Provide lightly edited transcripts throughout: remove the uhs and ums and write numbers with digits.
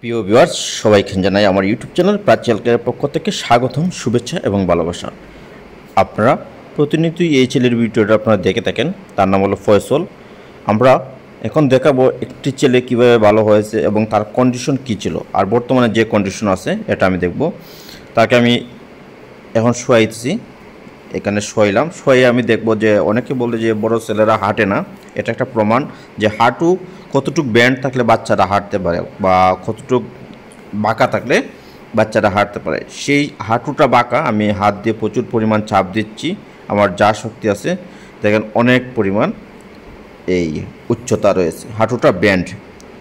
প্রিয় ভিউয়ার্স, সবাইকে জানাই আমার ইউটিউব চ্যানেল প্রাচ্য কেয়ারের পক্ষ থেকে স্বাগতম, শুভেচ্ছা এবং ভালোবাসা। আপনারা প্রতিনিয়তই এই ছেলের ভিডিওটা আপনারা দেখে থাকেন। তার নাম হলো ফয়সল। আমরা এখন দেখাবো একটি ছেলে কীভাবে ভালো হয়েছে এবং তার কন্ডিশন কী ছিল, আর বর্তমানে যে কন্ডিশন আছে এটা আমি দেখব। তাকে আমি এখন শোয়াইছি, এখানে শোয়াইলাম। শোয়াই আমি দেখব যে অনেকে বলে যে বড় ছেলেরা হাঁটে না। এটা একটা প্রমাণ যে হাঁটু কতটুক ব্যান্ড থাকলে বাচ্চারা হাঁটতে পারে বা কতটুক বাঁকা থাকলে বাচ্চারা হাঁটতে পারে। সেই হাঁটুটা বাঁকা আমি হাত দিয়ে প্রচুর পরিমাণ চাপ দিচ্ছি, আমার যা শক্তি আছে দেখেন অনেক পরিমাণ এই উচ্চতা রয়েছে, হাঁটুটা ব্যান্ড।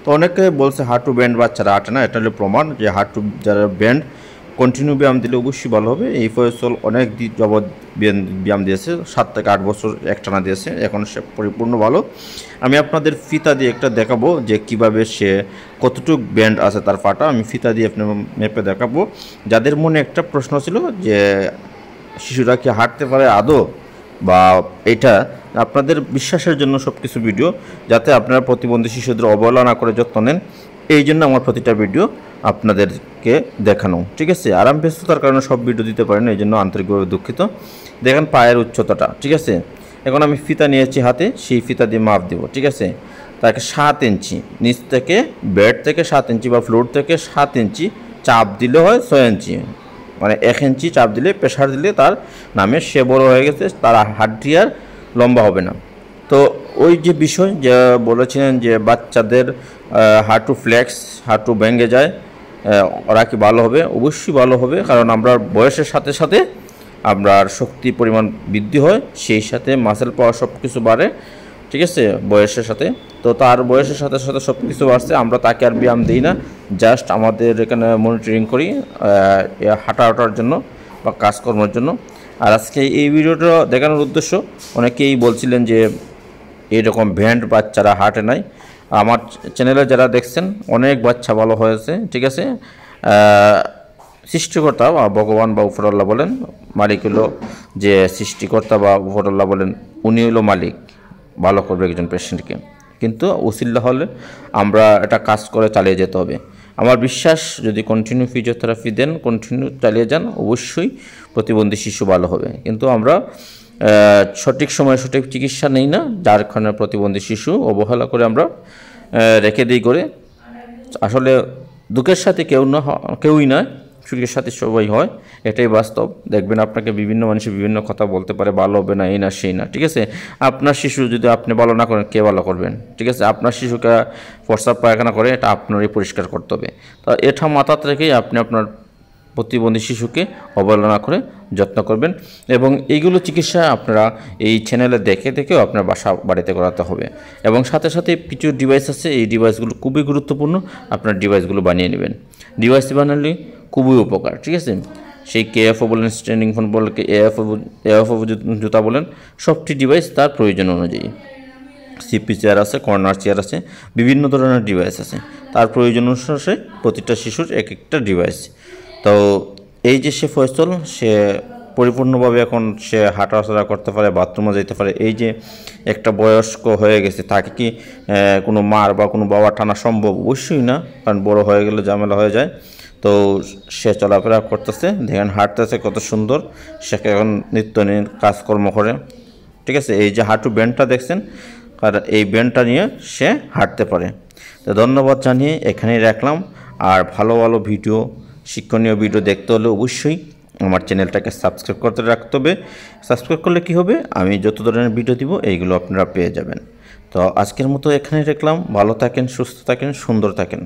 তো অনেকে বলছে হাঁটু ব্যান্ড বাচ্চারা হাঁটে না, এটা হলো প্রমাণ যে হাঁটু যারা ব্যান্ড কন্টিনিউ ব্যায়াম দিলে অবশ্যই ভালো হবে। এই ফয়সল অনেক যাবৎ ব্যায়াম দিয়েছে, 7 থেকে 8 বছর একটানা দিয়েছে, এখন সে পরিপূর্ণ ভালো। আমি আপনাদের ফিতা দিয়ে একটা দেখাবো যে কিভাবে সে কতটুক ব্যান্ড আছে তার পাটা, আমি ফিতা দিয়ে আপনার মেপে দেখাবো। যাদের মনে একটা প্রশ্ন ছিল যে শিশুরা কি হাঁটতে পারে আদৌ, বা এটা আপনাদের বিশ্বাসের জন্য সব কিছু ভিডিও, যাতে আপনারা প্রতিবন্ধী শিশুদের অবহেলা না করে যত্ন নেন, এই জন্য আমার প্রতিটা ভিডিও আপনাদেরকে দেখানো, ঠিক আছে। আরাম ব্যস্ততার কারণে সব ভিডিও দিতে পারেন, এই জন্য আন্তরিকভাবে দুঃখিত। দেখেন পায়ের উচ্চতাটা, ঠিক আছে। এখন আমি ফিতা নিয়েছি হাতে, সেই ফিতা দিয়ে মাপ দেবো, ঠিক আছে। তাকে 7 ইঞ্চি নিচ থেকে, বেড থেকে 7 ইঞ্চি বা ফ্লোর থেকে 7 ইঞ্চি চাপ দিলে হয় 6 ইঞ্চি, মানে 1 ইঞ্চি চাপ দিলে, প্রেশার দিলে তার নামে সে বড় হয়ে গেছে, তার হাড্ডি আর লম্বা হবে না। তো ওই যে বিষয় যা বলেছিলেন যে বাচ্চাদের হাঁটু ফ্লেক্স, হাঁটু ভেঙে যায়, ওরা কি ভালো হবে? অবশ্যই ভালো হবে, কারণ আমরা বয়সের সাথে সাথে আপনার শক্তির পরিমাণ বৃদ্ধি হয়, সেই সাথে মাসেল পাওয়ার সব কিছু বাড়ে, ঠিক আছে, বয়সের সাথে। তো তার বয়সের সাথে সাথে সব কিছু বাড়ছে, আমরা তাকে আর ব্যায়াম দিই না, জাস্ট আমাদের এখানে মনিটরিং করি হাঁটার জন্য বা কাজকর্মের জন্য। আর আজকে এই ভিডিওটা দেখানোর উদ্দেশ্য, অনেকেই বলছিলেন যে এইরকম ভ্যান্ড বাচ্চারা হাঁটে নাই। আমার চ্যানেলে যারা দেখছেন অনেক বাচ্চা ভালো হয়েছে, ঠিক আছে। সৃষ্টিকর্তা বা ভগবান বা উপরআল্লাহ বলেন, মালিক হলো যে সৃষ্টিকর্তা বা উপরআল্লাহ বলেন, উনি হলো মালিক, ভালো করবে একজন পেশেন্টকে। কিন্তু উসিল্লা হলে আমরা এটা কাজ করে চালিয়ে যেতে হবে। আমার বিশ্বাস, যদি কন্টিনিউ ফিজিওথেরাপি দেন, কন্টিনিউ চালিয়ে যান, অবশ্যই প্রতিবন্ধী শিশু ভালো হবে। কিন্তু আমরা সঠিক সময়ে সঠিক চিকিৎসা নেই না, যার কারণে প্রতিবন্ধী শিশু অবহেলা করে আমরা রেখে দিই করে। আসলে দুঃখের সাথে কেউই নয়, সুখের সাথে সবাই হয়, এটাই বাস্তব। দেখবেন আপনাকে বিভিন্ন মানুষের বিভিন্ন কথা বলতে পারে, ভালো হবে না, এই না সেই না, ঠিক আছে। আপনার শিশু যদি আপনি ভালো না করেন, কে ভালো করবেন? ঠিক আছে, আপনার শিশুকে প্রস্রাব পায়খানা করে, এটা আপনারই পরিষ্কার করতে হবে। তো এটা মাথাতে রেখেই আপনি আপনার প্রতিবন্ধী শিশুকে অবহেলা না করে যত্ন করবেন, এবং এইগুলো চিকিৎসা আপনারা এই চ্যানেলে দেখে দেখেও আপনার বাড়িতে করাতে হবে। এবং সাথে সাথে কিছু ডিভাইস আছে, এই ডিভাইসগুলো খুবই গুরুত্বপূর্ণ, আপনার ডিভাইসগুলো বানিয়ে নেবেন। ডিভাইস বানালে খুবই উপকার, ঠিক আছে। সেই কেএফও বলেন, স্ট্যান্ডিং ফোন বলেন, এএফও জুতা বলেন, সবটি ডিভাইস তার প্রয়োজন অনুযায়ী। সিপি চেয়ার আছে, কর্নার চেয়ার আছে, বিভিন্ন ধরনের ডিভাইস আছে, তার প্রয়োজন অনুসারে প্রতিটা শিশুর এক একটা ডিভাইস। তো এই যে সে ফয়সল, সে পরিপূর্ণভাবে এখন সে হাঁটাচলা করতে পারে, বাথরুমে যেতে পারে। এই যে একটা বয়স্ক হয়ে গেছে, তাকে কি কোনো মার বা কোনো বাবা টানা সম্ভব? অবশ্যই না, কারণ বড় হয়ে গেলে ঝামেলা হয়ে যায়। তো সে চলাফেরা করতেছে, দেখেন হাঁটতেছে কত সুন্দর, সে এখন নিত্য কাজকর্ম করে, ঠিক আছে। এই যে হাঁটু ব্যান্ডটা দেখছেন, আর এই ব্যান্ডটা নিয়ে সে হাঁটতে পারে। তো ধন্যবাদ জানিয়ে এখানেই রাখলাম। আর ভালো ভালো ভিডিও, শিক্ষণীয় ভিডিও দেখতে হলে অবশ্যই আমার চ্যানেলটাকে সাবস্ক্রাইব করতে রাখতে হবে। সাবস্ক্রাইব করলে কি হবে, আমি যত ধরনের ভিডিও দিব এইগুলো আপনারা পেয়ে যাবেন। তো আজকের মতো এখানেই রাখলাম। ভালো থাকেন, সুস্থ থাকেন, সুন্দর থাকেন।